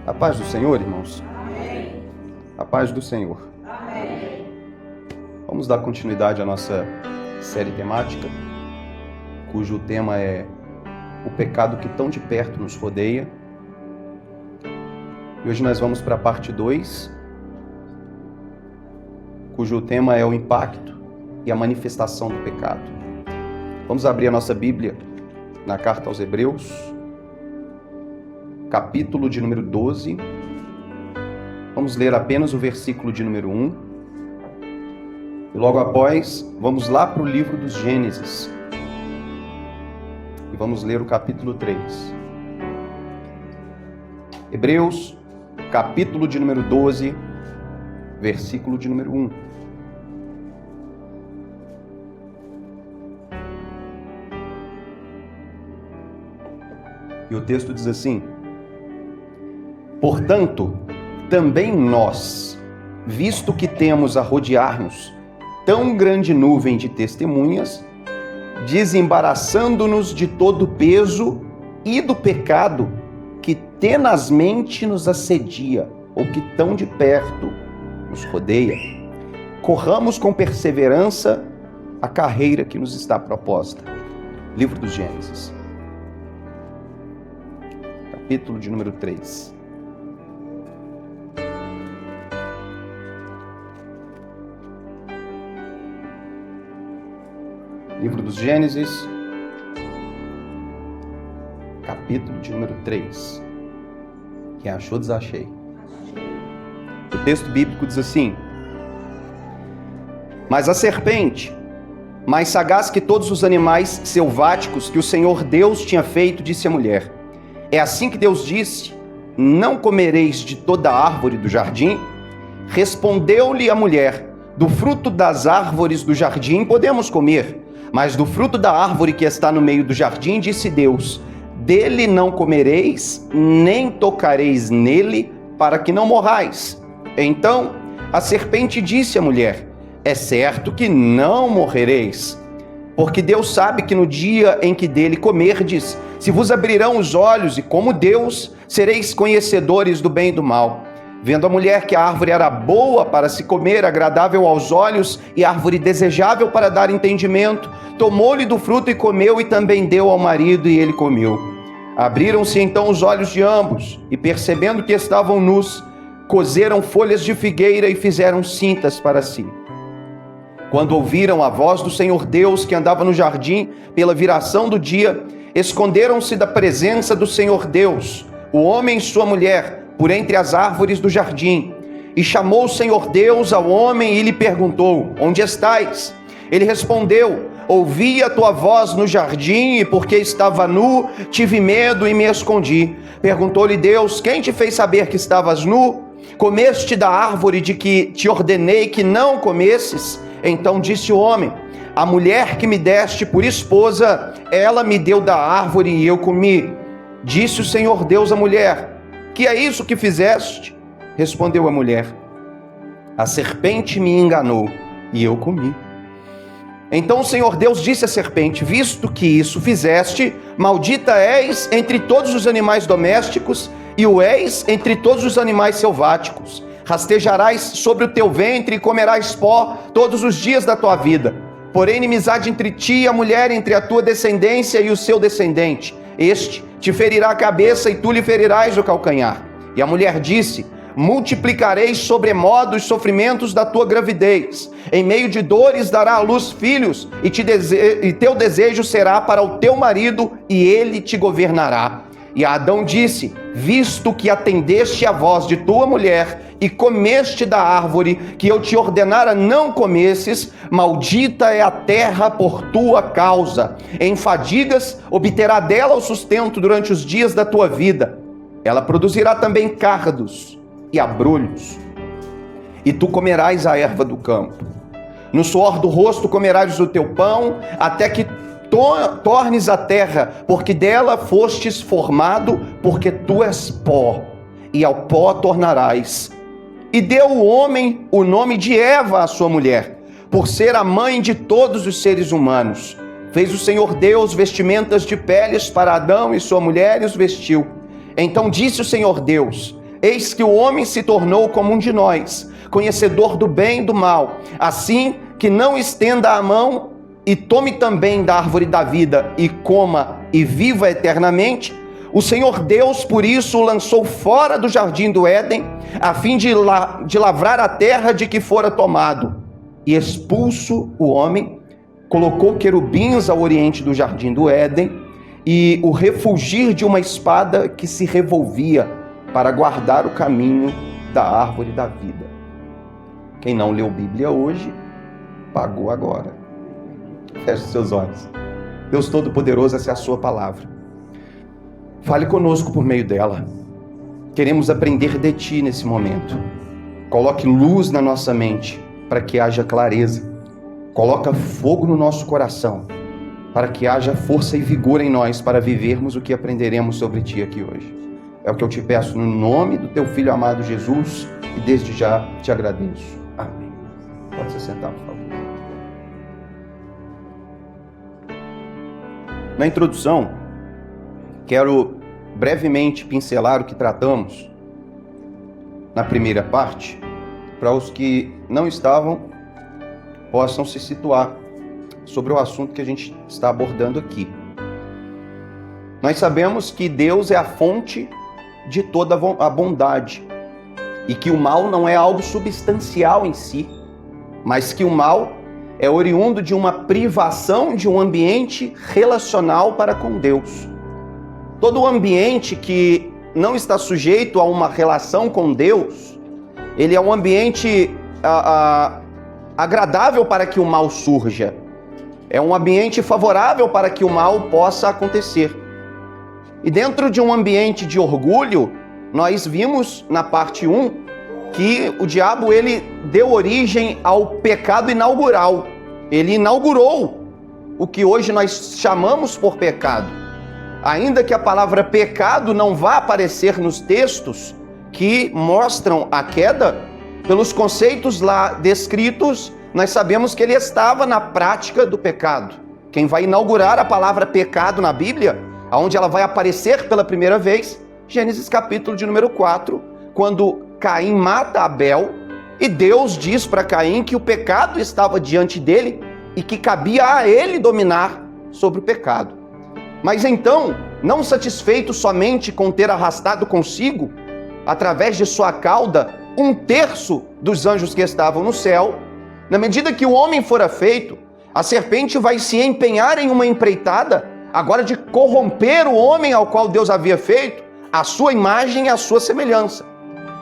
A paz do Senhor, irmãos. Amém. A paz do Senhor. Amém. Vamos dar continuidade à nossa série temática, cujo tema é o pecado que tão de perto nos rodeia. E hoje nós vamos para a parte 2, cujo tema é o impacto e a manifestação do pecado. Vamos abrir a nossa Bíblia na carta aos Hebreus, capítulo de número 12. Vamos ler apenas o versículo de número 1. E logo após, vamos lá para o livro dos Gênesis. E vamos ler o capítulo 3. Hebreus, capítulo de número 12, versículo de número 1. E o texto diz assim: portanto, também nós, visto que temos a rodear-nos tão grande nuvem de testemunhas, desembaraçando-nos de todo o peso e do pecado que tenazmente nos assedia, ou que tão de perto nos rodeia, corramos com perseverança a carreira que nos está proposta. Livro dos Gênesis, capítulo de número 3. Livro dos Gênesis, capítulo de número 3. Quem achou, desachei. O texto bíblico diz assim: mas a serpente, mais sagaz que todos os animais selváticos que o Senhor Deus tinha feito, disse à mulher: é assim que Deus disse, não comereis de toda a árvore do jardim? Respondeu-lhe a mulher: do fruto das árvores do jardim podemos comer, mas do fruto da árvore que está no meio do jardim, disse Deus, dele não comereis, nem tocareis nele, para que não morrais. Então a serpente disse à mulher: é certo que não morrereis, porque Deus sabe que no dia em que dele comerdes, se vos abrirão os olhos, e como Deus, sereis conhecedores do bem e do mal. Vendo a mulher que a árvore era boa para se comer, agradável aos olhos, e árvore desejável para dar entendimento, tomou-lhe do fruto e comeu, e também deu ao marido, e ele comeu. Abriram-se então os olhos de ambos, e percebendo que estavam nus, coseram folhas de figueira e fizeram cintas para si. Quando ouviram a voz do Senhor Deus que andava no jardim pela viração do dia, esconderam-se da presença do Senhor Deus, o homem e sua mulher, por entre as árvores do jardim. E chamou o Senhor Deus ao homem e lhe perguntou: onde estais? Ele respondeu: ouvi a tua voz no jardim, e porque estava nu, tive medo e me escondi. Perguntou-lhe Deus: quem te fez saber que estavas nu? Comeste da árvore de que te ordenei que não comesses? Então disse o homem: a mulher que me deste por esposa, ela me deu da árvore e eu comi. Disse o Senhor Deus à mulher: que é isso que fizeste? Respondeu a mulher: a serpente me enganou e eu comi. Então o Senhor Deus disse à serpente: visto que isso fizeste, maldita és entre todos os animais domésticos e o és entre todos os animais selváticos. Rastejarás sobre o teu ventre e comerás pó todos os dias da tua vida. Porém, inimizade entre ti e a mulher, entre a tua descendência e o seu descendente. Este te ferirá a cabeça e tu lhe ferirás o calcanhar. E a mulher disse: multiplicarei sobremodo os sofrimentos da tua gravidez. Em meio de dores dará à luz filhos, e teu desejo será para o teu marido, e ele te governará. E a Adão disse: visto que atendeste à voz de tua mulher, e comeste da árvore que eu te ordenara não comesses, maldita é a terra por tua causa. Em fadigas obterá dela o sustento durante os dias da tua vida. Ela produzirá também cardos e abrolhos. E tu comerás a erva do campo. No suor do rosto comerás o teu pão, até que tornes a terra, porque dela fostes formado, porque tu és pó, e ao pó tornarás. E deu o homem o nome de Eva à sua mulher, por ser a mãe de todos os seres humanos. Fez o Senhor Deus vestimentas de peles para Adão e sua mulher e os vestiu. Então disse o Senhor Deus: eis que o homem se tornou como um de nós, conhecedor do bem e do mal. Assim que não estenda a mão e tome também da árvore da vida e coma e viva eternamente. O Senhor Deus, por isso, o lançou fora do jardim do Éden, a fim de lavrar a terra de que fora tomado. E expulso o homem, colocou querubins ao oriente do jardim do Éden e o refulgir de uma espada que se revolvia para guardar o caminho da árvore da vida. Quem não leu Bíblia hoje, pagou agora. Feche seus olhos. Deus Todo-Poderoso, essa é a sua palavra. Fale conosco por meio dela. Queremos aprender de Ti nesse momento. Coloque luz na nossa mente para que haja clareza. Coloca fogo no nosso coração para que haja força e vigor em nós para vivermos o que aprenderemos sobre Ti aqui hoje. É o que eu te peço no nome do Teu Filho amado Jesus e desde já te agradeço. Amém. Pode se sentar, por favor. Na introdução, quero brevemente pincelar o que tratamos na primeira parte, para os que não estavam possam se situar sobre o assunto que a gente está abordando aqui. Nós sabemos que Deus é a fonte de toda a bondade e que o mal não é algo substancial em si, mas que o mal é oriundo de uma privação de um ambiente relacional para com Deus. Todo ambiente que não está sujeito a uma relação com Deus, ele é um ambiente agradável para que o mal surja. É um ambiente favorável para que o mal possa acontecer. E dentro de um ambiente de orgulho, nós vimos na parte 1 que o diabo ele deu origem ao pecado inaugural. Ele inaugurou o que hoje nós chamamos por pecado. Ainda que a palavra pecado não vá aparecer nos textos que mostram a queda, pelos conceitos lá descritos, nós sabemos que ele estava na prática do pecado. Quem vai inaugurar a palavra pecado na Bíblia, onde ela vai aparecer pela primeira vez, Gênesis capítulo de número 4, quando Caim mata Abel, e Deus diz para Caim que o pecado estava diante dele e que cabia a ele dominar sobre o pecado. Mas então, não satisfeito somente com ter arrastado consigo, através de sua cauda, 1/3 dos anjos que estavam no céu, na medida que o homem fora feito, a serpente vai se empenhar em uma empreitada, agora de corromper o homem ao qual Deus havia feito, a sua imagem e a sua semelhança.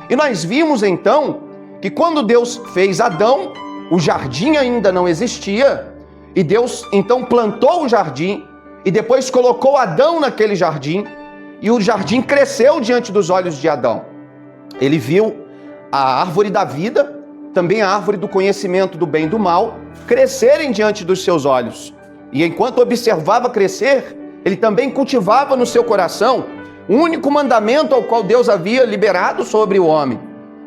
E nós vimos então que quando Deus fez Adão, o jardim ainda não existia, e Deus então plantou o jardim, e depois colocou Adão naquele jardim, e o jardim cresceu diante dos olhos de Adão. Ele viu a árvore da vida, também a árvore do conhecimento do bem e do mal, crescerem diante dos seus olhos. E enquanto observava crescer, ele também cultivava no seu coração o único mandamento ao qual Deus havia liberado sobre o homem,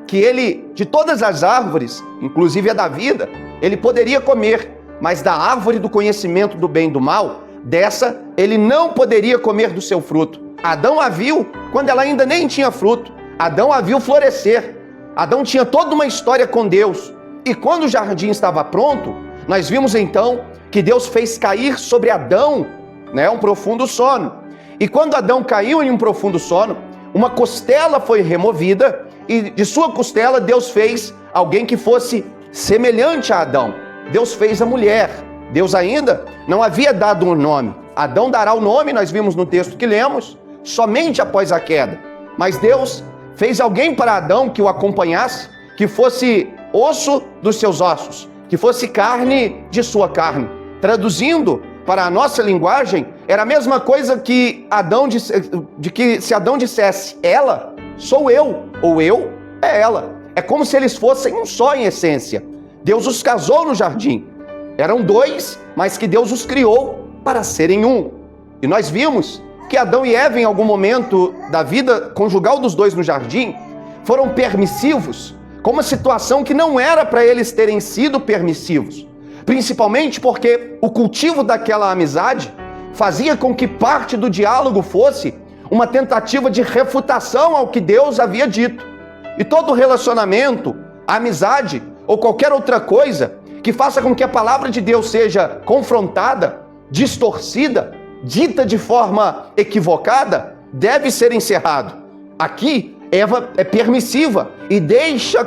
que ele, de todas as árvores, inclusive a da vida, ele poderia comer, mas da árvore do conhecimento do bem e do mal, dessa ele não poderia comer do seu fruto. Adão a viu quando ela ainda nem tinha fruto. Adão a viu florescer. Adão tinha toda uma história com Deus. E quando o jardim estava pronto, nós vimos então que Deus fez cair sobre Adão, um profundo sono. E quando Adão caiu em um profundo sono, uma costela foi removida e de sua costela Deus fez alguém que fosse semelhante a Adão. Deus fez a mulher. Deus ainda não havia dado um nome. Adão dará o nome, nós vimos no texto que lemos, somente após a queda. Mas Deus fez alguém para Adão que o acompanhasse, que fosse osso dos seus ossos, que fosse carne de sua carne. Traduzindo para a nossa linguagem, era a mesma coisa que se Adão dissesse, ela sou eu, ou eu é ela. É como se eles fossem um só em essência. Deus os casou no jardim. Eram dois, mas que Deus os criou para serem um. E nós vimos que Adão e Eva, em algum momento da vida conjugal dos dois no jardim, foram permissivos, com uma situação que não era para eles terem sido permissivos. principalmente porque o cultivo daquela amizade fazia com que parte do diálogo fosse uma tentativa de refutação ao que Deus havia dito. E todo relacionamento, amizade ou qualquer outra coisa que faça com que a palavra de Deus seja confrontada, distorcida, dita de forma equivocada, deve ser encerrado. Aqui, Eva é permissiva e deixa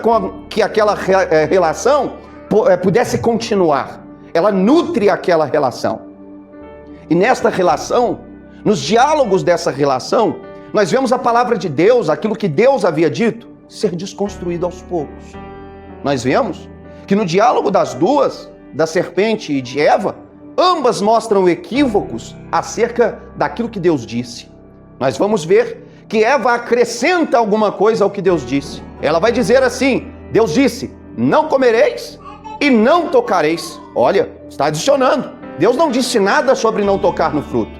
que aquela relação pudesse continuar. Ela nutre aquela relação. E nesta relação, nos diálogos dessa relação, nós vemos a palavra de Deus, aquilo que Deus havia dito, ser desconstruído aos poucos. Nós vemos que no diálogo das duas, da serpente e de Eva, ambas mostram equívocos acerca daquilo que Deus disse. Nós vamos ver que Eva acrescenta alguma coisa ao que Deus disse. Ela vai dizer assim: Deus disse, não comereis e não tocareis. Olha, está adicionando. Deus não disse nada sobre não tocar no fruto.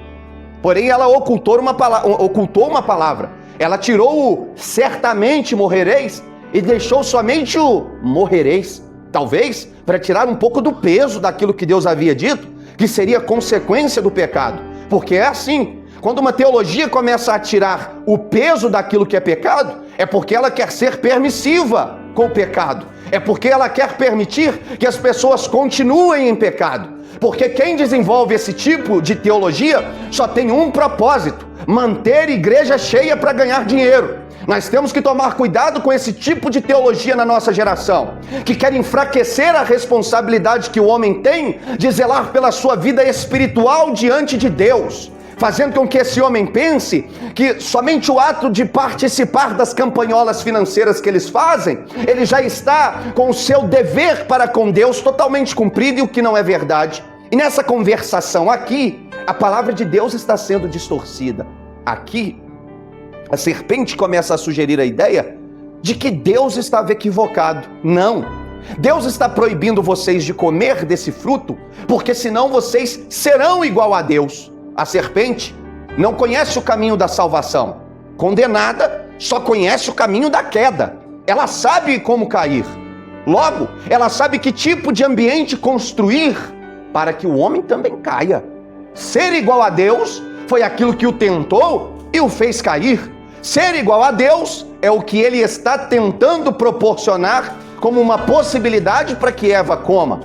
Porém, ela ocultou uma palavra. Ela tirou o certamente morrereis e deixou somente o morrereis. Talvez para tirar um pouco do peso daquilo que Deus havia dito, que seria consequência do pecado. Porque é assim, quando uma teologia começa a tirar o peso daquilo que é pecado, é porque ela quer ser permissiva com o pecado. É porque ela quer permitir que as pessoas continuem em pecado. Porque quem desenvolve esse tipo de teologia só tem um propósito: manter a igreja cheia para ganhar dinheiro. Nós temos que tomar cuidado com esse tipo de teologia na nossa geração, que quer enfraquecer a responsabilidade que o homem tem de zelar pela sua vida espiritual diante de Deus, fazendo com que esse homem pense que somente o ato de participar das campanholas financeiras que eles fazem, ele já está com o seu dever para com Deus totalmente cumprido, e o que não é verdade. E nessa conversação aqui, a palavra de Deus está sendo distorcida. Aqui, a serpente começa a sugerir a ideia de que Deus estava equivocado. Não, Deus está proibindo vocês de comer desse fruto, porque senão vocês serão igual a Deus. A serpente não conhece o caminho da salvação. Condenada, só conhece o caminho da queda. Ela sabe como cair. Logo, ela sabe que tipo de ambiente construir para que o homem também caia. Ser igual a Deus foi aquilo que o tentou e o fez cair. Ser igual a Deus é o que ele está tentando proporcionar como uma possibilidade para que Eva coma.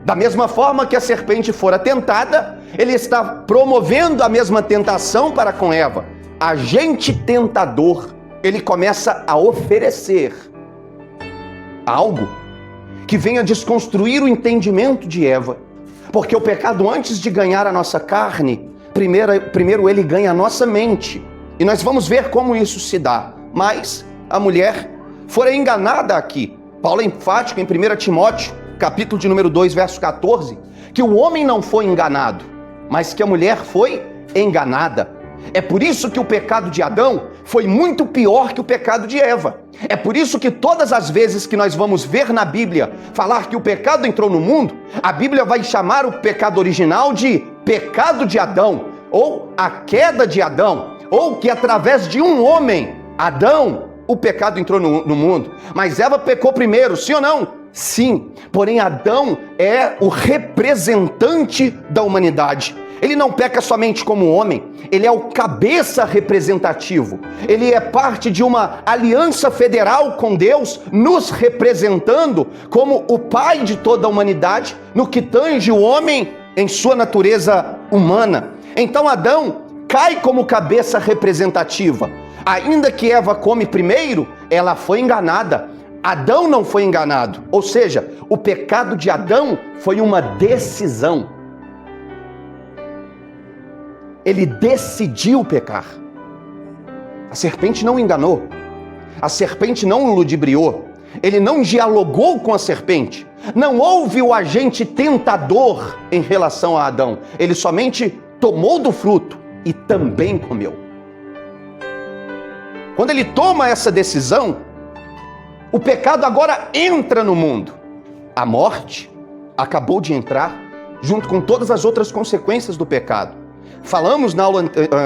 Da mesma forma que a serpente fora tentada, ele está promovendo a mesma tentação para com Eva. Agente tentador, ele começa a oferecer algo que venha desconstruir o entendimento de Eva. Porque o pecado, antes de ganhar a nossa carne, primeiro ele ganha a nossa mente. E nós vamos ver como isso se dá. Mas a mulher fora enganada aqui. Paulo é enfático em 1 Timóteo, capítulo de número 2, verso 14, que o homem não foi enganado, mas que a mulher foi enganada. É por isso que o pecado de Adão foi muito pior que o pecado de Eva. É por isso que todas as vezes que nós vamos ver na Bíblia falar que o pecado entrou no mundo, a Bíblia vai chamar o pecado original de pecado de Adão, ou a queda de Adão, ou que através de um homem, Adão, o pecado entrou no mundo. Mas Eva pecou primeiro, sim ou não? Sim, porém Adão é o representante da humanidade. Ele não peca somente como homem, ele é o cabeça representativo. Ele é parte de uma aliança federal com Deus, nos representando como o pai de toda a humanidade, no que tange o homem em sua natureza humana. Então Adão cai como cabeça representativa. Ainda que Eva come primeiro, ela foi enganada. Adão não foi enganado. Ou seja, o pecado de Adão foi uma decisão. Ele decidiu pecar. A serpente não enganou. A serpente não ludibriou. Ele não dialogou com a serpente. Não houve o agente tentador em relação a Adão. Ele somente tomou do fruto e também comeu. Quando ele toma essa decisão, o pecado agora entra no mundo. A morte acabou de entrar junto com todas as outras consequências do pecado. Falamos na aula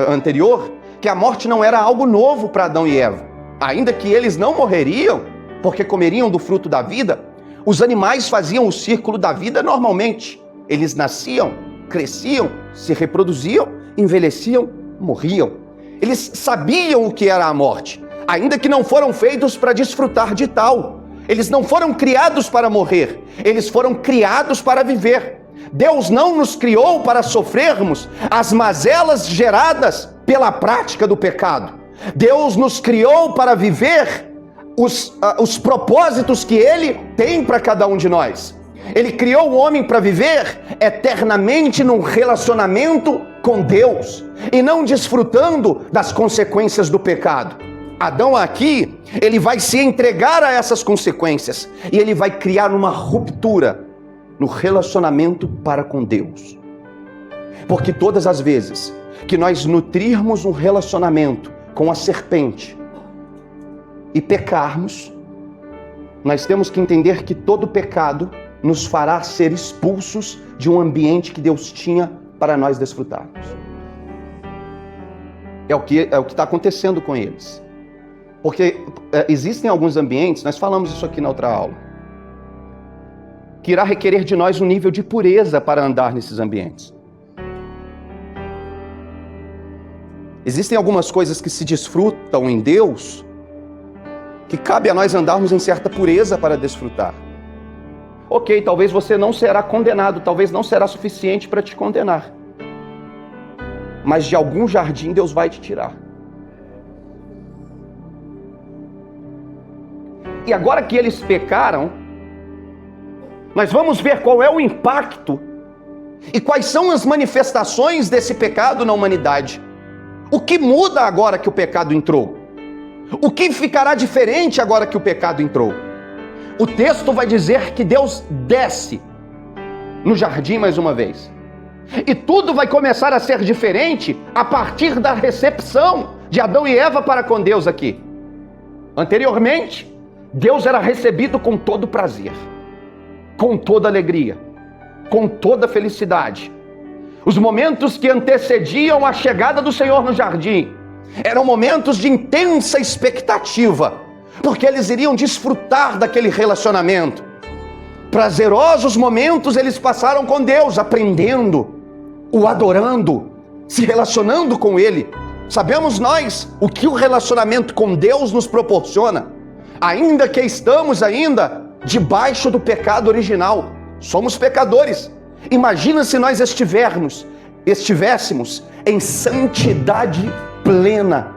anterior que a morte não era algo novo para Adão e Eva. Ainda que eles não morreriam porque comeriam do fruto da vida, Os animais faziam o círculo da vida normalmente. Eles nasciam, cresciam, se reproduziam, envelheciam, morriam. Eles sabiam o que era a morte, ainda que não foram feitos para desfrutar de tal. Eles não foram criados para morrer, eles foram criados para viver. Deus não nos criou para sofrermos as mazelas geradas pela prática do pecado. Deus nos criou para viver os propósitos que Ele tem para cada um de nós. Ele criou o homem para viver eternamente num relacionamento com Deus e não desfrutando das consequências do pecado. Adão aqui, ele vai se entregar a essas consequências e ele vai criar uma ruptura no relacionamento para com Deus. Porque todas as vezes que nós nutrirmos um relacionamento com a serpente e pecarmos, nós temos que entender que todo pecado nos fará ser expulsos de um ambiente que Deus tinha para nós desfrutarmos. É o que está acontecendo com eles. Porque existem alguns ambientes, nós falamos isso aqui na outra aula, que irá requerer de nós um nível de pureza para andar nesses ambientes. Existem algumas coisas que se desfrutam em Deus, que cabe a nós andarmos em certa pureza para desfrutar. Ok, talvez você não será condenado, talvez não será suficiente para te condenar. Mas de algum jardim Deus vai te tirar. E agora que eles pecaram, nós vamos ver qual é o impacto e quais são as manifestações desse pecado na humanidade. O que muda agora que o pecado entrou? O que ficará diferente agora que o pecado entrou? O texto vai dizer que Deus desce no jardim mais uma vez. E tudo vai começar a ser diferente a partir da recepção de Adão e Eva para com Deus aqui. Anteriormente, Deus era recebido com todo prazer, com toda alegria, com toda felicidade. Os momentos que antecediam a chegada do Senhor no jardim eram momentos de intensa expectativa, porque eles iriam desfrutar daquele relacionamento. Prazerosos momentos eles passaram com Deus, aprendendo, o adorando, se relacionando com Ele. Sabemos nós o que o relacionamento com Deus nos proporciona, ainda que estamos ainda debaixo do pecado original. Somos pecadores. Imagina se nós estivéssemos em santidade plena,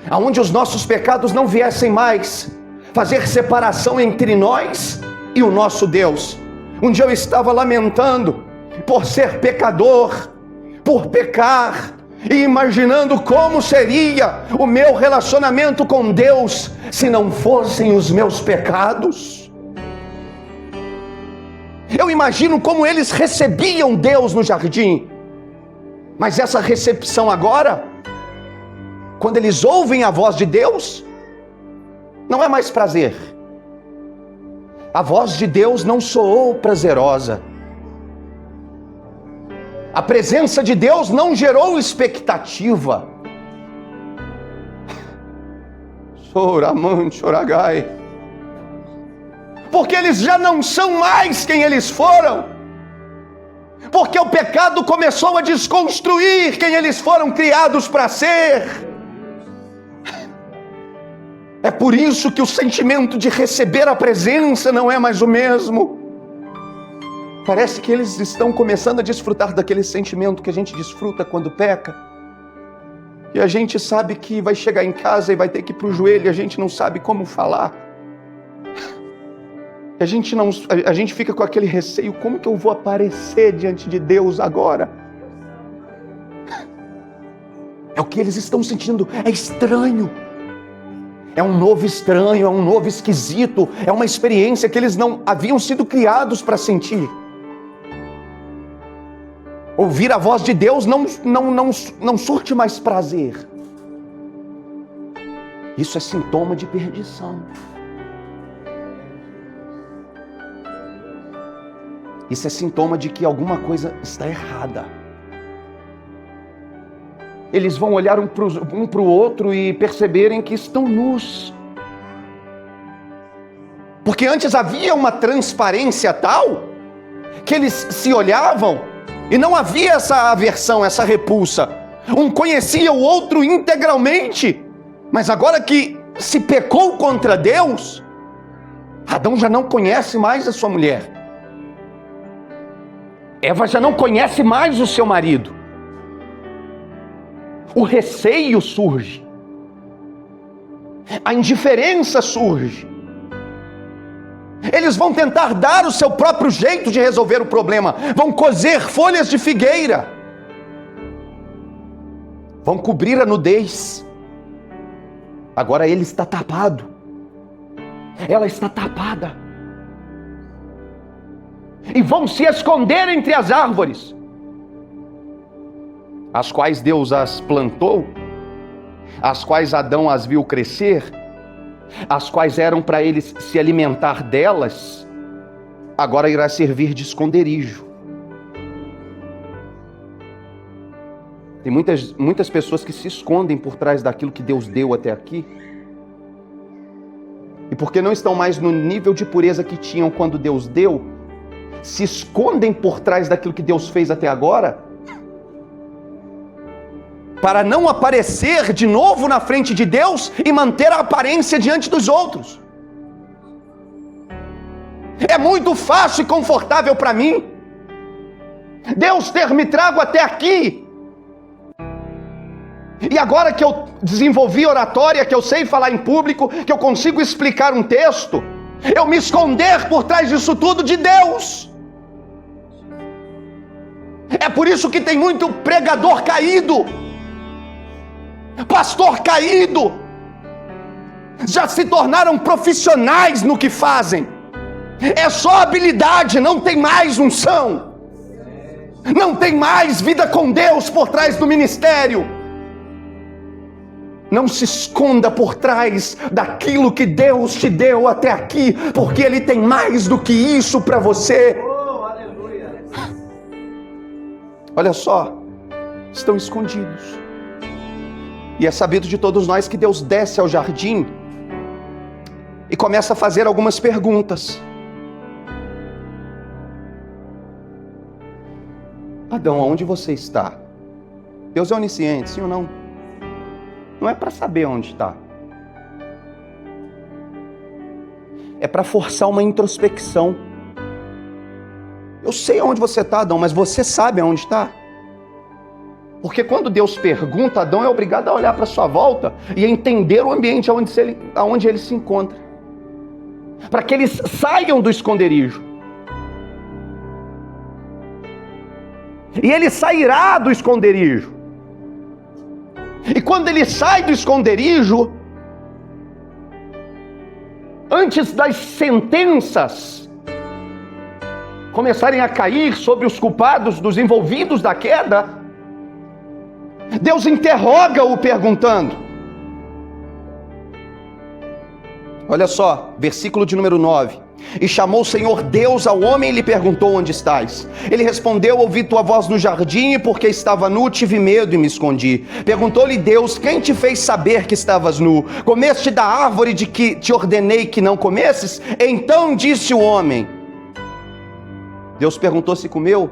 aonde os nossos pecados não viessem mais fazer separação entre nós e o nosso Deus. Um dia eu estava lamentando por ser pecador, por pecar, e imaginando como seria o meu relacionamento com Deus se não fossem os meus pecados. Eu imagino como eles recebiam Deus no jardim, mas essa recepção agora, quando eles ouvem a voz de Deus, não é mais prazer. A voz de Deus não soou prazerosa. A presença de Deus não gerou expectativa. Soraman, choragai. Porque eles já não são mais quem eles foram. Porque o pecado começou a desconstruir quem eles foram criados para ser. É por isso que o sentimento de receber a presença não é mais o mesmo. Parece que eles estão começando a desfrutar daquele sentimento que a gente desfruta quando peca. E a gente sabe que vai chegar em casa e vai ter que ir para o joelho e a gente não sabe como falar. A gente fica com aquele receio, como que eu vou aparecer diante de Deus agora? É o que eles estão sentindo, é estranho. É um novo estranho, é um novo esquisito, é uma experiência que eles não haviam sido criados para sentir. Ouvir a voz de Deus não surte mais prazer. Isso é sintoma de perdição. Isso é sintoma de que alguma coisa está errada. Eles vão olhar um para o outro e perceberem que estão nus. Porque antes havia uma transparência tal que eles se olhavam e não havia essa aversão, essa repulsa. Um conhecia o outro integralmente. Mas agora que se pecou contra Deus, Adão já não conhece mais a sua mulher. Eva já não conhece mais o seu marido. O receio surge. A indiferença surge. Eles vão tentar dar o seu próprio jeito de resolver o problema. Vão coser folhas de figueira. Vão cobrir a nudez. Agora ele está tapado. Ela está tapada. E vão se esconder entre as árvores, as quais Deus as plantou, as quais Adão as viu crescer, as quais eram para eles se alimentar delas, agora irá servir de esconderijo. Tem muitas pessoas que se escondem por trás daquilo que Deus deu até aqui, e porque não estão mais no nível de pureza que tinham quando Deus deu, se escondem por trás daquilo que Deus fez até agora, para não aparecer de novo na frente de Deus e manter a aparência diante dos outros. É muito fácil e confortável para mim Deus ter me trago até aqui, e agora que eu desenvolvi oratória, que eu sei falar em público, que eu consigo explicar um texto, eu me esconder por trás disso tudo de Deus. É por isso que tem muito pregador caído, pastor caído, já se tornaram profissionais no que fazem. É só habilidade, não tem mais unção, não tem mais vida com Deus por trás do ministério. Não se esconda por trás daquilo que Deus te deu até aqui, porque Ele tem mais do que isso para você. Oh, aleluia. Olha só, estão escondidos. E é sabido de todos nós que Deus desce ao jardim e começa a fazer algumas perguntas. Adão, aonde você está? Deus é onisciente, sim ou não? Não é para saber onde está. É para forçar uma introspecção. Eu sei aonde você está, Adão, mas você sabe aonde está? Porque quando Deus pergunta, Adão é obrigado a olhar para a sua volta e a entender o ambiente aonde ele se encontra, para que eles saiam do esconderijo. E ele sairá do esconderijo. E quando ele sai do esconderijo, antes das sentenças começarem a cair sobre os culpados dos envolvidos da queda, Deus interroga-o perguntando. Olha só, versículo de número 9. E chamou o Senhor Deus ao homem e lhe perguntou: onde estás? Ele respondeu: ouvi tua voz no jardim, e porque estava nu, tive medo e me escondi. Perguntou-lhe Deus: quem te fez saber que estavas nu? Comeste da árvore de que te ordenei que não comesses? Então disse o homem. Deus perguntou se comeu?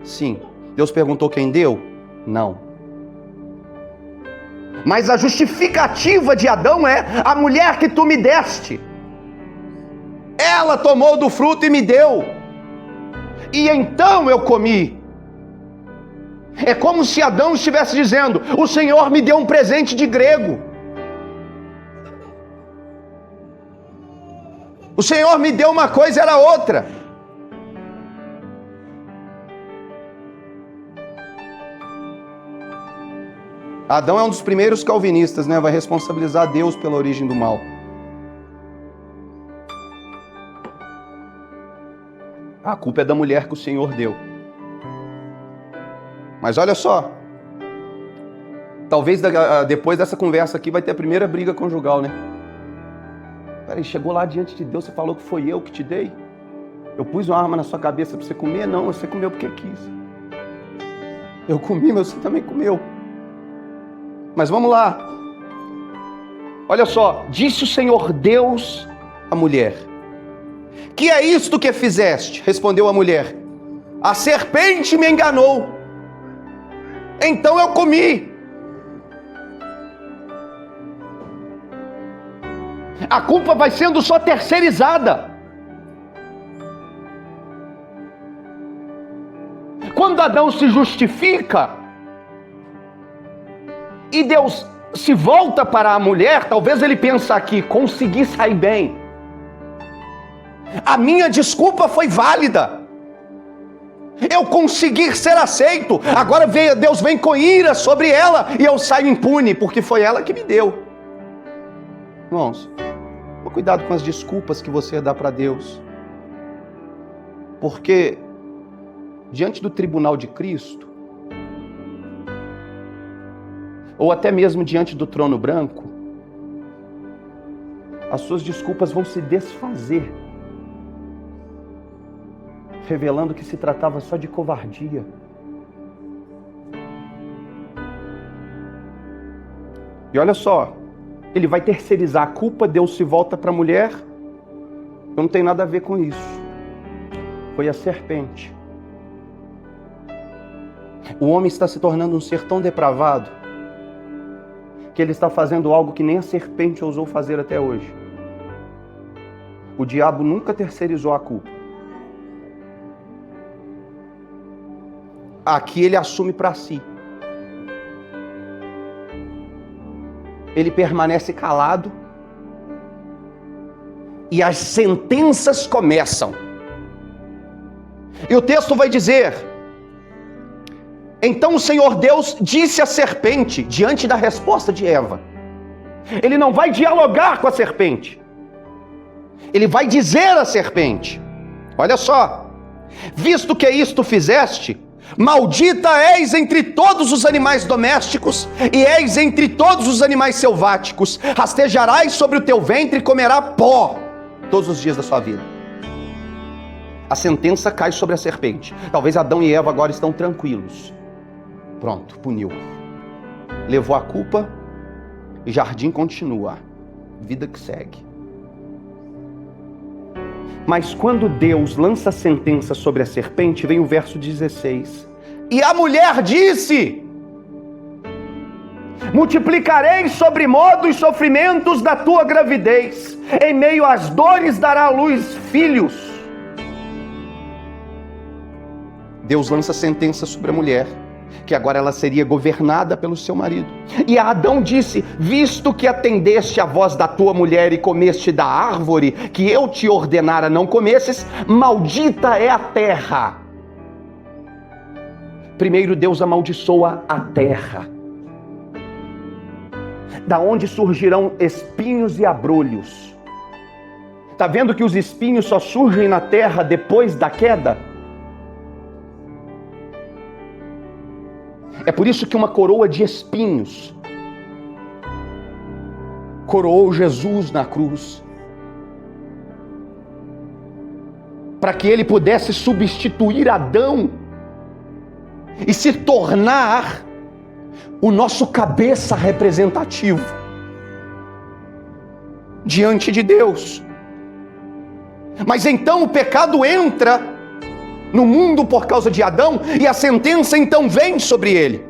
Sim. Deus perguntou quem deu? Não. Mas a justificativa de Adão é: a mulher que tu me deste, ela tomou do fruto e me deu, e então eu comi. É como se Adão estivesse dizendo: o Senhor me deu um presente de grego, o Senhor me deu uma coisa, era outra. Adão é um dos primeiros calvinistas, né? Vai responsabilizar Deus pela origem do mal. A culpa é da mulher que o Senhor deu. Mas olha só, talvez depois dessa conversa aqui vai ter a primeira briga conjugal, né? Peraí, chegou lá diante de Deus, você falou que foi eu que te dei? Eu pus uma arma na sua cabeça para você comer? Não, você comeu porque quis. Eu comi, mas você também comeu. Mas vamos lá. Olha só, disse o Senhor Deus à mulher: Que é isto que fizeste? Respondeu a mulher: a serpente me enganou, então eu comi. A culpa vai sendo só terceirizada. Quando Adão se justifica e Deus se volta para a mulher, talvez ele pense aqui: consegui sair bem. A minha desculpa foi válida. Eu consegui ser aceito. Agora Deus vem com ira sobre ela e eu saio impune, porque foi ela que me deu. Irmãos, toma cuidado com as desculpas que você dá para Deus. Porque diante do tribunal de Cristo, ou até mesmo diante do trono branco, as suas desculpas vão se desfazer, revelando que se tratava só de covardia. E olha só, ele vai terceirizar a culpa, Deus se volta para a mulher. Eu não tenho nada a ver com isso. Foi a serpente. O homem está se tornando um ser tão depravado que ele está fazendo algo que nem a serpente ousou fazer até hoje. O diabo nunca terceirizou a culpa. Aqui ele assume para si. Ele permanece calado e as sentenças começam. E o texto vai dizer: então o Senhor Deus disse à serpente, diante da resposta de Eva. Ele não vai dialogar com a serpente. Ele vai dizer à serpente: olha só, visto que isto fizeste, maldita és entre todos os animais domésticos e és entre todos os animais selváticos. Rastejarás sobre o teu ventre e comerá pó todos os dias da sua vida. A sentença cai sobre a serpente. Talvez Adão e Eva agora estão tranquilos. Pronto, puniu. Levou a culpa e jardim continua. Vida que segue. Mas quando Deus lança a sentença sobre a serpente, vem o verso 16. E a mulher disse: multiplicarei sobremodo os sofrimentos da tua gravidez. Em meio às dores dará à luz filhos. Deus lança a sentença sobre a mulher, que agora ela seria governada pelo seu marido. E a Adão disse: visto que atendeste à voz da tua mulher e comeste da árvore que eu te ordenara não comesses, maldita é a terra. Primeiro Deus amaldiçoa a terra, da onde surgirão espinhos e abrolhos. Está vendo que os espinhos só surgem na terra depois da queda? É por isso que uma coroa de espinhos coroou Jesus na cruz, para que ele pudesse substituir Adão e se tornar o nosso cabeça representativo diante de Deus. Mas então o pecado entra no mundo por causa de Adão, e a sentença então vem sobre ele.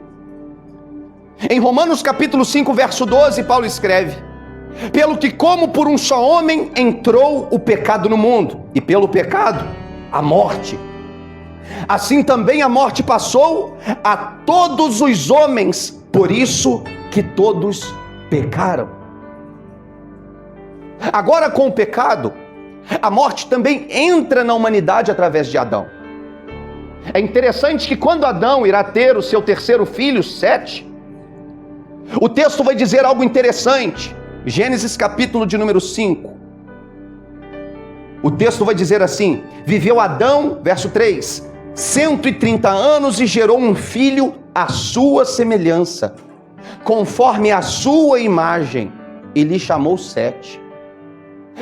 Em Romanos capítulo 5, verso 12, Paulo escreve: pelo que como por um só homem entrou o pecado no mundo, e pelo pecado a morte, assim também a morte passou a todos os homens, por isso que todos pecaram. Agora, com o pecado, a morte também entra na humanidade através de Adão. É interessante que quando Adão irá ter o seu terceiro filho, Sete, o texto vai dizer algo interessante. Gênesis capítulo de número 5. O texto vai dizer assim: viveu Adão, verso 3, 130 anos e gerou um filho à sua semelhança, conforme a sua imagem, e lhe chamou Sete.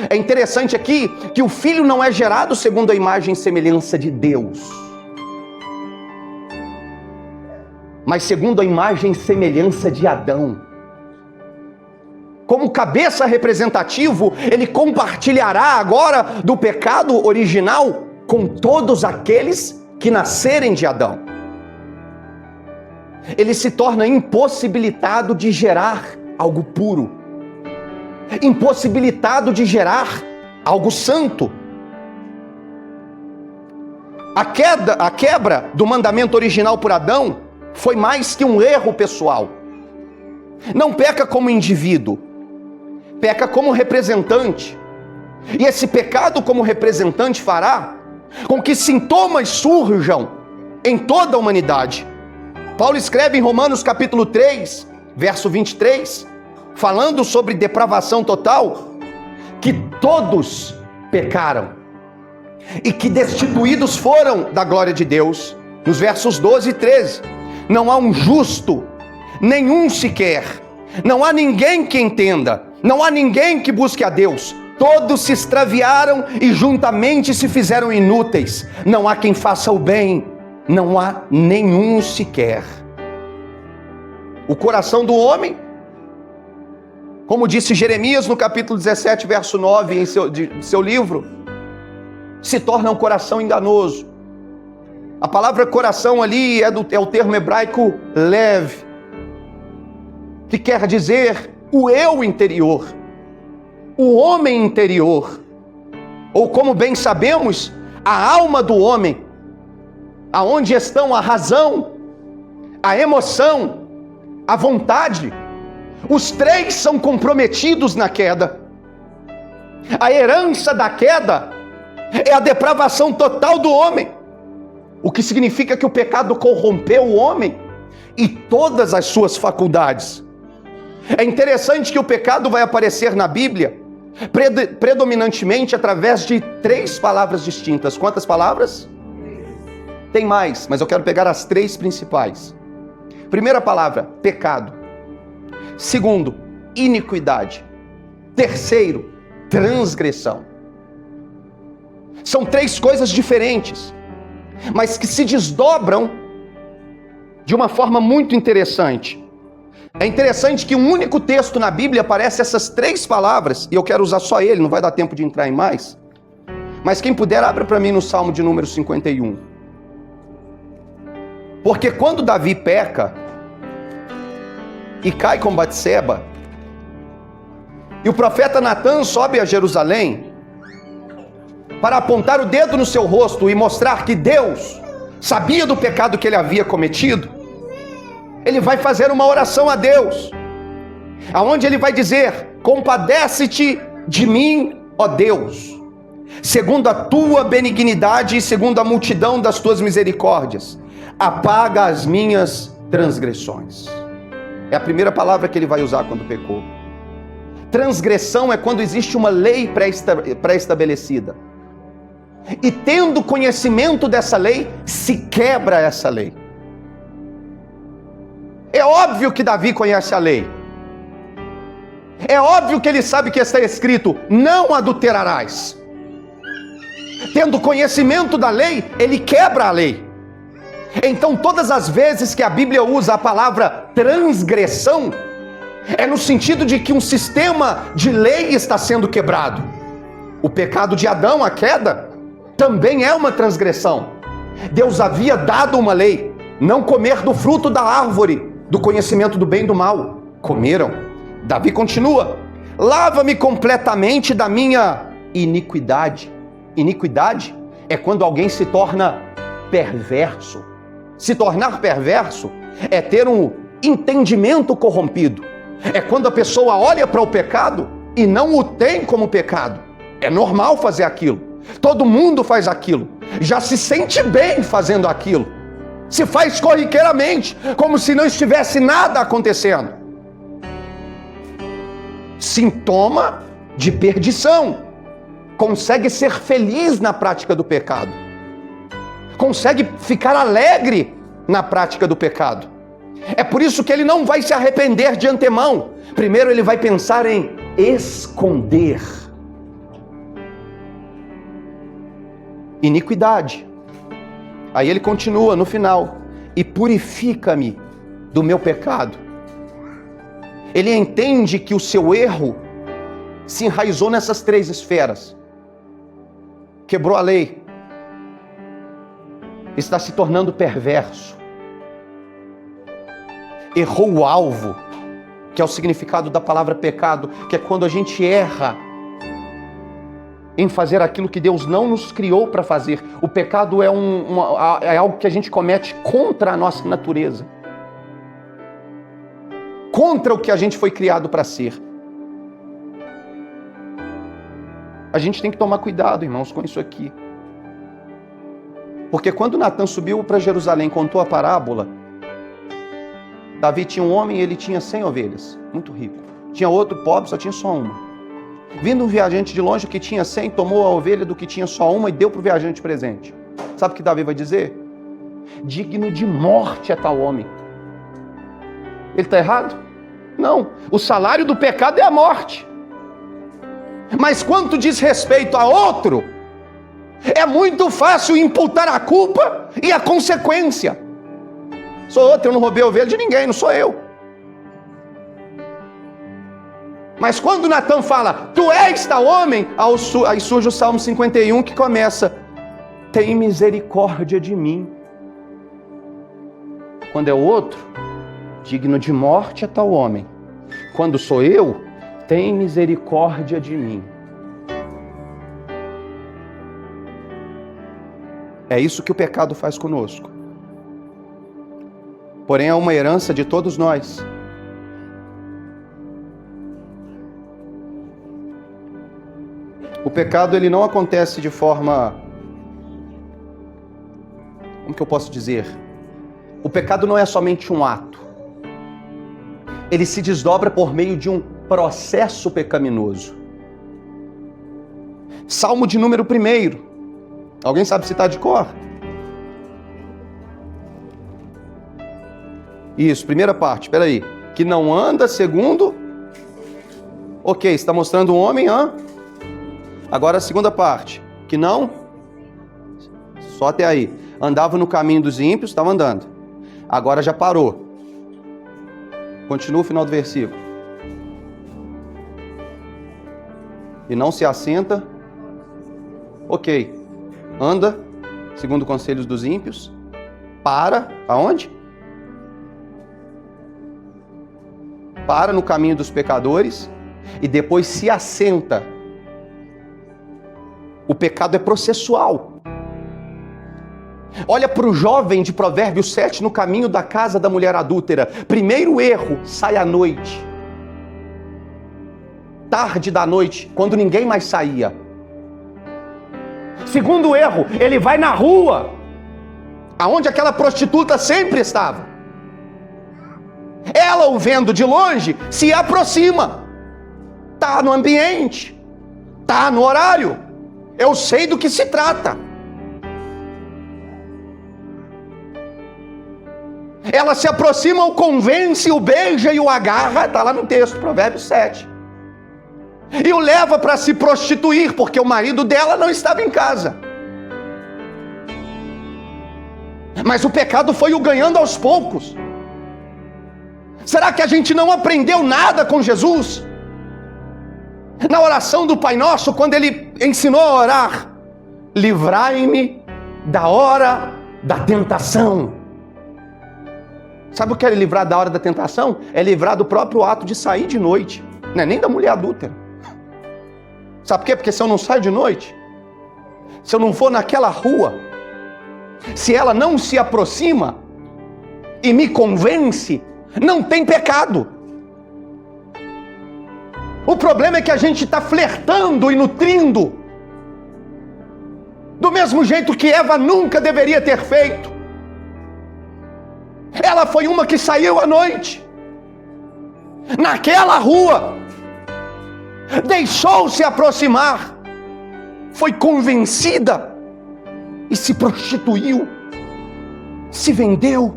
É interessante aqui que o filho não é gerado segundo a imagem e semelhança de Deus, mas segundo a imagem e semelhança de Adão. como cabeça representativo, ele compartilhará agora do pecado original com todos aqueles que nascerem de Adão. Ele se torna impossibilitado de gerar algo puro, impossibilitado de gerar algo santo. A quebra do mandamento original por Adão foi mais que um erro pessoal. Não peca como indivíduo, peca como representante. E esse pecado como representante fará com que sintomas surjam em toda a humanidade. Paulo escreve em Romanos capítulo 3, verso 23, falando sobre depravação total, que todos pecaram e que destituídos foram da glória de Deus. Nos versos 12 e 13, não há um justo, nenhum sequer, não há ninguém que entenda, não há ninguém que busque a Deus. Todos se extraviaram e juntamente se fizeram inúteis. Não há quem faça o bem, não há nenhum sequer. O coração do homem, como disse Jeremias no capítulo 17, verso 9 em seu livro, se torna um coração enganoso. A palavra coração ali é o termo hebraico lev, que quer dizer o eu interior, o homem interior, ou como bem sabemos, a alma do homem, aonde estão a razão, a emoção, a vontade. Os três são comprometidos na queda. A herança da queda é a depravação total do homem, o que significa que o pecado corrompeu o homem e todas as suas faculdades. É interessante que o pecado vai aparecer na Bíblia predominantemente através de 3 palavras distintas. Quantas palavras? Tem mais, mas eu quero pegar as 3 principais. Primeira palavra, pecado. Segundo, iniquidade. Terceiro, transgressão. São 3 coisas diferentes, mas que se desdobram de uma forma muito interessante. É interessante que um único texto na Bíblia aparece essas 3 palavras, e eu quero usar só ele, não vai dar tempo de entrar em mais. Mas quem puder, abra para mim no Salmo de número 51. Porque quando Davi peca e cai com Batseba, e o profeta Natã sobe a Jerusalém para apontar o dedo no seu rosto e mostrar que Deus sabia do pecado que ele havia cometido, ele vai fazer uma oração a Deus, aonde ele vai dizer: compadece-te de mim, ó Deus, segundo a tua benignidade e segundo a multidão das tuas misericórdias, apaga as minhas transgressões. É a primeira palavra que ele vai usar quando pecou. Transgressão é quando existe uma lei pré-estabelecida, e tendo conhecimento dessa lei, se quebra essa lei. É óbvio que Davi conhece a lei. É óbvio que ele sabe que está escrito: não adulterarás. Tendo conhecimento da lei, ele quebra a lei. Então, todas as vezes que a Bíblia usa a palavra transgressão, é no sentido de que um sistema de lei está sendo quebrado. O pecado de Adão, a queda, também é uma transgressão. Deus havia dado uma lei: não comer do fruto da árvore do conhecimento do bem e do mal. Comeram. Davi continua: lava-me completamente da minha iniquidade. Iniquidade é quando alguém se torna perverso. Se tornar perverso é ter um entendimento corrompido. É quando a pessoa olha para o pecado e não o tem como pecado. É normal fazer aquilo. Todo mundo faz aquilo. Já se sente bem fazendo aquilo. Se faz corriqueiramente, como se não estivesse nada acontecendo. Sintoma de perdição. Consegue ser feliz na prática do pecado. Consegue ficar alegre na prática do pecado. É por isso que ele não vai se arrepender de antemão. Primeiro ele vai pensar em esconder. Iniquidade. Aí ele continua no final: e purifica-me do meu pecado. ele entende que o seu erro se enraizou nessas 3 esferas. Quebrou a lei. Está se tornando perverso. Errou o alvo, que é o significado da palavra pecado, que é quando a gente erra em fazer aquilo que Deus não nos criou para fazer. O pecado é algo que a gente comete contra a nossa natureza. Contra o que a gente foi criado para ser. A gente tem que tomar cuidado, irmãos, com isso aqui. Porque quando Natan subiu para Jerusalém, contou a parábola, Davi tinha um homem e ele tinha 100 ovelhas, muito rico. Tinha outro pobre, só tinha só uma. Vindo um viajante de longe que tinha 100, tomou a ovelha do que tinha só uma e deu para o viajante presente. Sabe o que Davi vai dizer? Digno de morte é tal homem. Ele está errado? Não. O salário do pecado é a morte. Mas quanto diz respeito a outro, é muito fácil imputar a culpa e a consequência. Sou outro, eu não roubei a ovelha de ninguém, não sou eu. Mas quando Natan fala, tu és tal homem, aí surge o Salmo 51 que começa, tem misericórdia de mim. Quando é o outro, digno de morte é tal homem. Quando sou eu, tem misericórdia de mim. É isso que o pecado faz conosco. Porém, é uma herança de todos nós. O pecado, ele não acontece de forma... Como que eu posso dizer? O pecado não é somente um ato. Ele se desdobra por meio de um processo pecaminoso. Salmo de número 1. Alguém sabe citar de cor? Isso, primeira parte, espera aí. Que não anda segundo... Ok, está mostrando um homem, Agora a segunda parte. Que não... Só até aí. Andava no caminho dos ímpios, estava andando. Agora já parou. Continua o final do versículo. E não se assenta. Ok. Anda, segundo conselhos dos ímpios. Para. Aonde? Para no caminho dos pecadores. E depois se assenta. O pecado é processual. Olha para o jovem de Provérbios 7 no caminho da casa da mulher adúltera. Primeiro erro, sai à noite. Tarde da noite, quando ninguém mais saía. Segundo erro, ele vai na rua, aonde aquela prostituta sempre estava. Ela, o vendo de longe, se aproxima. Está no ambiente, está no horário. Eu sei do que se trata. Ela se aproxima, o convence, o beija e o agarra, está lá no texto, Provérbios 7. E o leva para se prostituir, porque o marido dela não estava em casa. Mas o pecado foi o ganhando aos poucos. Será que a gente não aprendeu nada com Jesus? Na oração do Pai Nosso, quando ele ensinou a orar, livrai-me da hora da tentação. Sabe o que é livrar da hora da tentação? É livrar do próprio ato de sair de noite. Não é nem da mulher adúltera. Sabe por quê? Porque se eu não saio de noite, se eu não for naquela rua, se ela não se aproxima e me convence, não tem pecado. O problema é que a gente está flertando e nutrindo do mesmo jeito que Eva nunca deveria ter feito. Ela foi uma que saiu à noite, naquela rua, deixou-se aproximar, foi convencida e se prostituiu, se vendeu.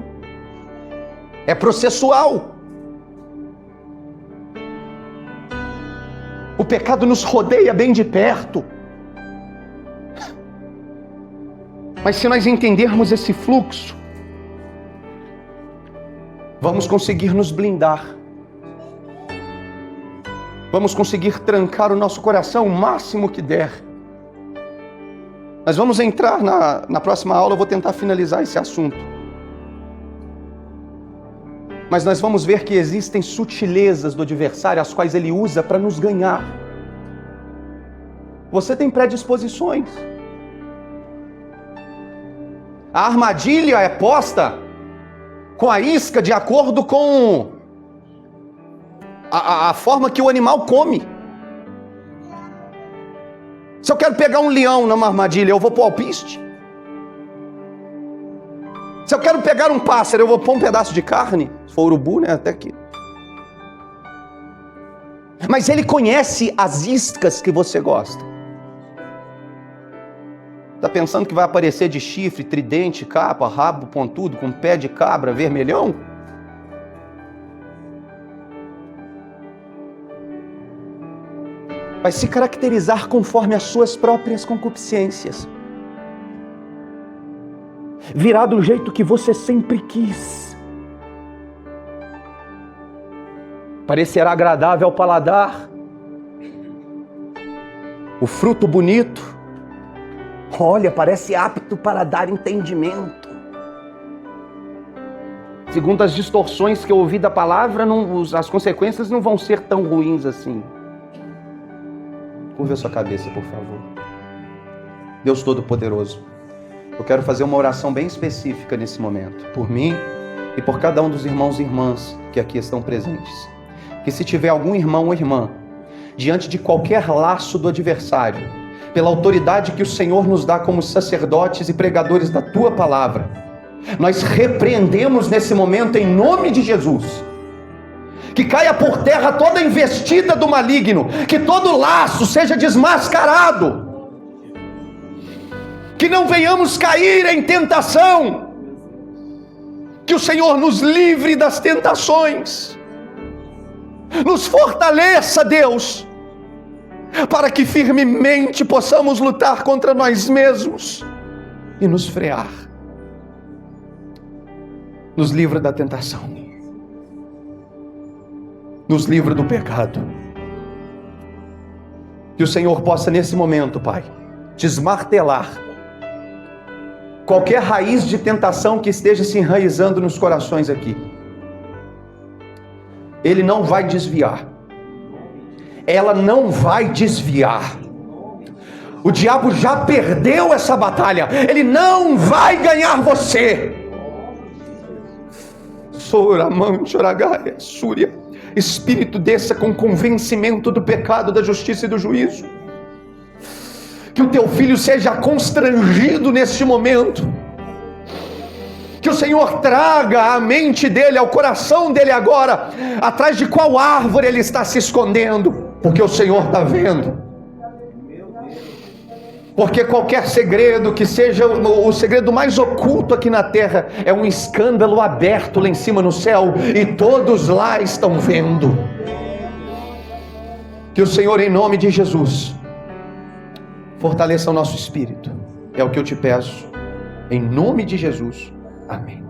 É processual. O pecado nos rodeia bem de perto. Mas se nós entendermos esse fluxo, vamos conseguir nos blindar. vamos conseguir trancar o nosso coração o máximo que der. Nós vamos entrar na próxima aula, eu vou tentar finalizar esse assunto. Mas nós vamos ver que existem sutilezas do adversário, as quais ele usa para nos ganhar. Você tem predisposições. A armadilha é posta com a isca de acordo com a forma que o animal come. Se eu quero pegar um leão numa armadilha, eu vou pôr alpiste? Se eu quero pegar um pássaro, eu vou pôr um pedaço de carne? Se for urubu, né? Até aqui. Mas ele conhece as iscas que você gosta. Está pensando que vai aparecer de chifre, tridente, capa, rabo pontudo, com pé de cabra, vermelhão? Vai se caracterizar conforme as suas próprias concupiscências. Virá do jeito que você sempre quis. Parecerá agradável ao paladar. O fruto bonito. Olha, parece apto para dar entendimento. Segundo as distorções que eu ouvi da palavra, as consequências não vão ser tão ruins assim. Curva a sua cabeça, por favor. Deus Todo-Poderoso, eu quero fazer uma oração bem específica nesse momento, por mim e por cada um dos irmãos e irmãs que aqui estão presentes. Que se tiver algum irmão ou irmã diante de qualquer laço do adversário, pela autoridade que o Senhor nos dá como sacerdotes e pregadores da Tua Palavra, nós repreendemos nesse momento em nome de Jesus. Que caia por terra toda investida do maligno, que todo laço seja desmascarado, que não venhamos cair em tentação, que o Senhor nos livre das tentações, nos fortaleça, Deus, para que firmemente possamos lutar contra nós mesmos e nos frear. Nos livra da tentação. Nos livra do pecado. Que o Senhor possa nesse momento, Pai, desmartelar qualquer raiz de tentação que esteja se enraizando nos corações aqui. Ele não vai desviar. Ela não vai desviar. O diabo já perdeu essa batalha. Ele não vai ganhar você. Soramante, oragaia, súria. Espírito, desça com convencimento do pecado, da justiça e do juízo. Que o teu filho seja constrangido neste momento. Que o Senhor traga à mente dele, ao coração dele agora, atrás de qual árvore ele está se escondendo, porque o Senhor está vendo. Porque qualquer segredo que seja o segredo mais oculto aqui na terra é um escândalo aberto lá em cima no céu e todos lá estão vendo. Que o Senhor, em nome de Jesus, fortaleça o nosso espírito. É o que eu te peço, em nome de Jesus. Amém.